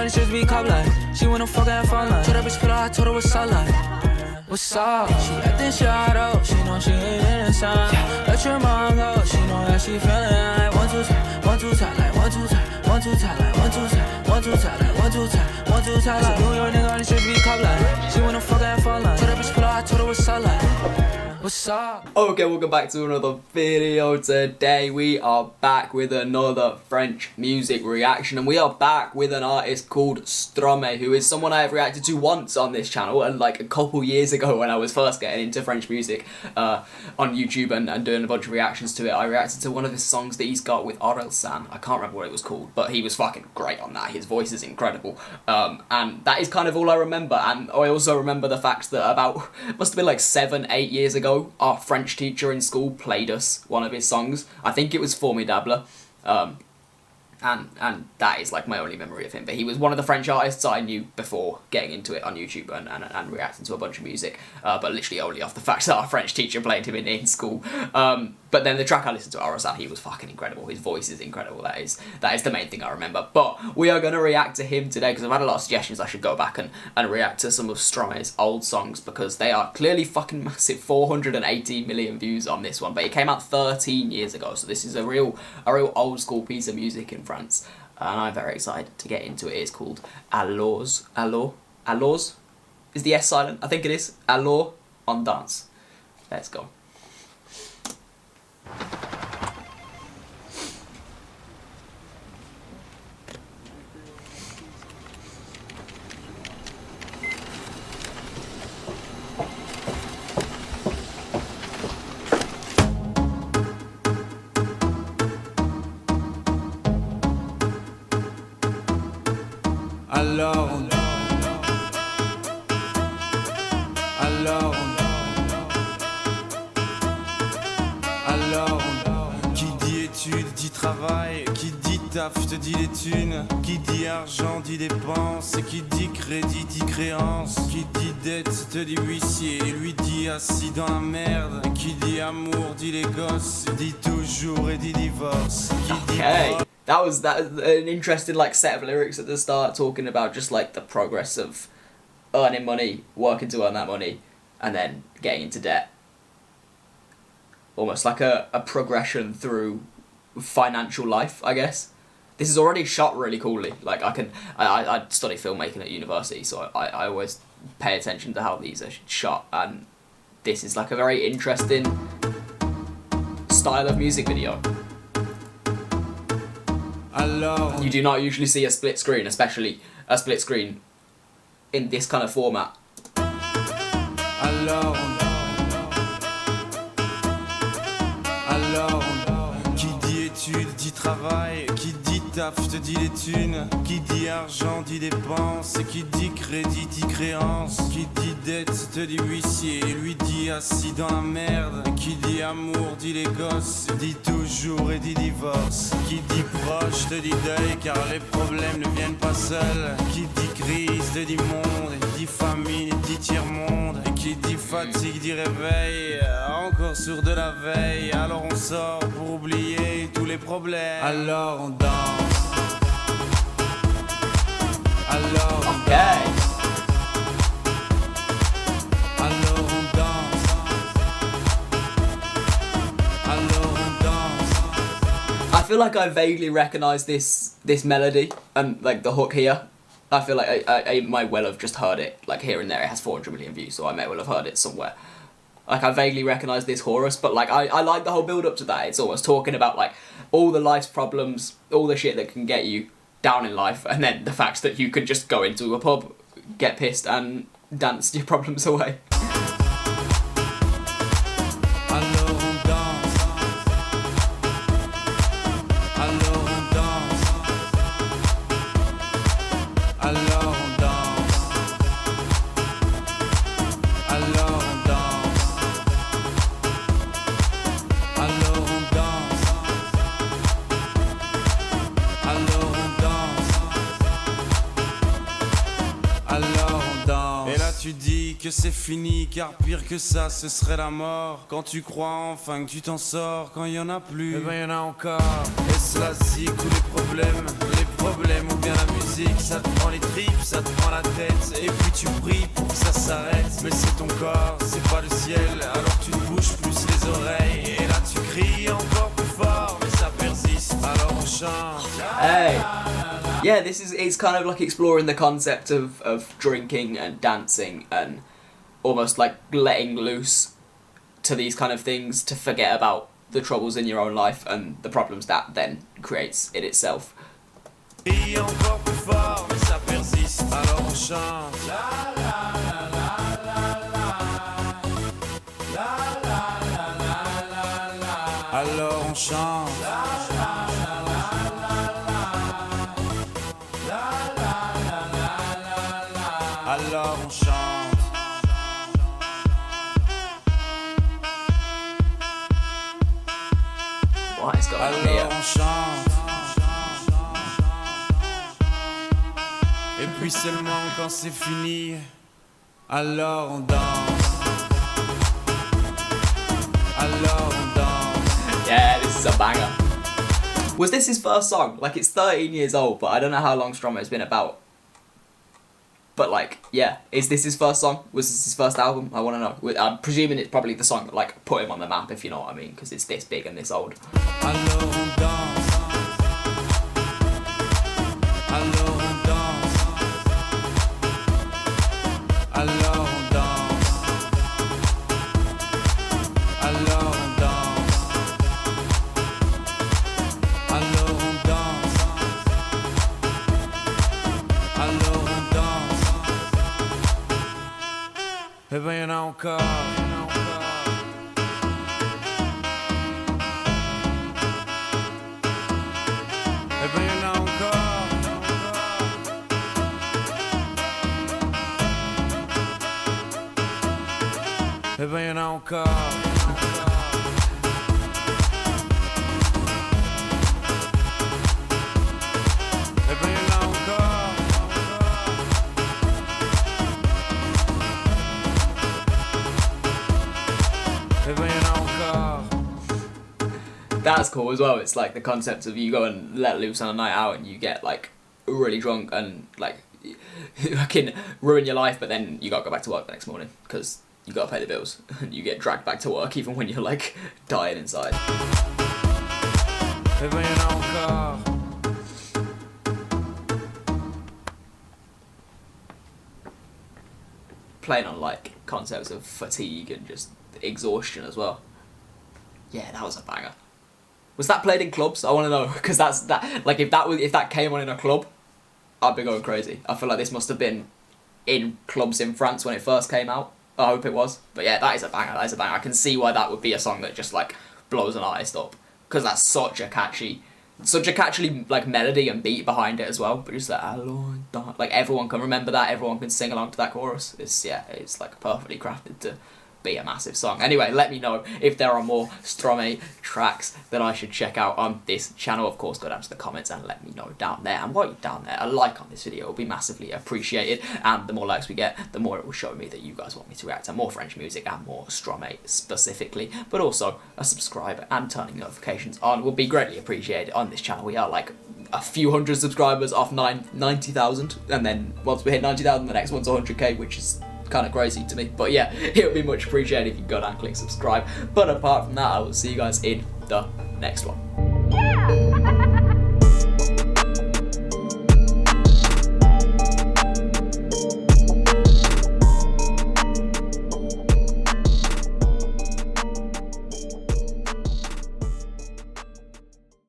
the shits be cop like. She wanna fuck and fall like. Told that bitch pull out, I told her what's up like. What's up? She acting shot up, she know she ain't inside. Let your mom go, she know that she feeling like 1 2 time, 1 2 time, like 1 2 time, 1 2 time, like 1 2 time, 1 2 time, like 1 2 time, 1 2 time. Like New York nigga on the shit be cop like. She wanna fuck and fall like. Told that bitch pull out, I told her what's up like. What's up? Okay, welcome back to another video. Today we are back with another French music reaction, and we are back with an artist called Stromae, who is someone I have reacted to once on this channel, and like a couple years ago when I was first getting into French music on YouTube and doing a bunch of reactions to it. I reacted to one of his songs that he's got with Orelsan. I can't remember what it was called, but he was fucking great on that. His voice is incredible, and that is kind of all I remember. And I also remember the fact that about, must have been like 7-8 years ago, our French teacher in school played us one of his songs. I think it was Formidable, and that is like my only memory of him. But he was one of the French artists I knew before getting into it on YouTube and reacting to a bunch of music, but literally only off the fact that our French teacher played him in school. But then the track I listened to, Orelsan, he was fucking incredible. His voice is incredible. That is the main thing I remember. But we are going to react to him today because I've had a lot of suggestions I should go back and react to some of Stromae's old songs because they are clearly fucking massive. 480 million views on this one, but it came out 13 years ago, so this is a real old school piece of music in France, and I'm very excited to get into it. It's called Alors. Is the S silent? I think it is. Alors on Danse. Let's go. Alors, qui dit études dit travail, qui dit taf te dit les thunes, qui dit argent dit dépenses, qui dit crédit dit créance, qui dit dette te dit huissier, lui dit assis dans la merde, qui dit amour dit les gosses, dit toujours et dit divorce, qui dit... That was an interesting like set of lyrics at the start, talking about just like the progress of earning money, working to earn that money, and then getting into debt. Almost like a progression through financial life, I guess. This is already shot really coolly. Like I study filmmaking at university, so I always pay attention to how these are shot, and this is like a very interesting style of music video. You do not usually see a split screen, especially a split screen in this kind of format. Alors, qui dit études dit travail, qui dit taf te dit les thunes, qui dit argent dit dépenses, qui dit crédit dit créance, qui dit dette te dit huissier, lui dit assis dans la merde, qui dit amour dit les gosses, dit toujours et dit divorce, qui dit proche te dit deuil car les problèmes ne viennent pas seuls, qui dit crise te dit monde, dit famine dit tiers-monde, qui dit fatigue dit réveil, encore sourd de la veille, alors on sort pour oublier tous les problèmes, alors on danse, alors on danse, alors on danse, alors on danse. I feel like I vaguely recognise this melody and like the hook here. I feel like I might well have just heard it, like here and there. It has 400 million views, so I may well have heard it somewhere. Like I vaguely recognise this chorus, but like I like the whole build up to that. It's almost talking about like all the life's problems, all the shit that can get you down in life, and then the fact that you could just go into a pub, get pissed and dance your problems away. Tu dis que c'est fini car pire que ça ce serait la mort. Quand tu crois enfin que tu t'en sors, quand il y en a plus, eh ben y en a encore. Est-ce la zik ou les problèmes problème ou bien la musique, ça te prend les tripes, ça te prend la tête, et puis tu pries pour que ça s'arrête. Mais c'est ton corps, c'est pas le ciel, alors tu te bouges plus les oreilles, et là tu cries encore plus fort, mais ça persiste, alors on chante. Hey. Yeah, it's kind of like exploring the concept of drinking and dancing and almost like letting loose to these kind of things to forget about the troubles in your own life and the problems that then creates in itself. Crie encore plus fort, mais ça persiste, alors on chante. Alors on chante. Alors on chante. What is going on Alors here? on chante. Et puis seulement quand c'est fini, alors on danse. Alors on danse. Yeah, this is a banger. Was this his first song? Like, it's 13 years old, but I don't know how long Stromae's been about. But like, yeah, is this his first song? Was this his first album? I want to know. I'm presuming it's probably the song that like put him on the map, if you know what I mean, because it's this big and this old. Alors on danse. Alors on danse. Alors on danse. Alors on danse. Alors on danse. Alors on danse. Eh ben y'en a encore. Eh ben y'en a encore. Eh ben y'en a encore. Eh ben y'en a encore. Eh ben y'en a encore. That's cool as well. It's like the concept of you go and let loose on a night out and you get like really drunk and like you can ruin your life, but then you gotta go back to work the next morning because you gotta pay the bills and you get dragged back to work even when you're like dying inside. Eh ben y'en a encore. Playing on like concepts of fatigue and just exhaustion as well. Yeah, that was a banger. Was that played in clubs? I want to know, because that's that. Like if that came on in a club, I'd be going crazy. I feel like this must have been in clubs in France when it first came out. I hope it was. But yeah, that is a banger. That is a banger. I can see why that would be a song that just like blows an artist up, because that's such a catchy like melody and beat behind it as well. But just like everyone can remember that. Everyone can sing along to that chorus. It's like perfectly crafted to be a massive song. Anyway, let me know if there are more Stromae tracks that I should check out on this channel. Of course, go down to the comments and let me know down there. And while you're down there, a like on this video will be massively appreciated. And the more likes we get, the more it will show me that you guys want me to react to more French music and more Stromae specifically. But also, a subscribe and turning notifications on will be greatly appreciated on this channel. We are like a few hundred subscribers off 90,000, and then once we hit 90,000, the next one's 100k, which is kind of crazy to me. But yeah, it would be much appreciated if you go down and click subscribe. But apart from that, I will see you guys in the next one.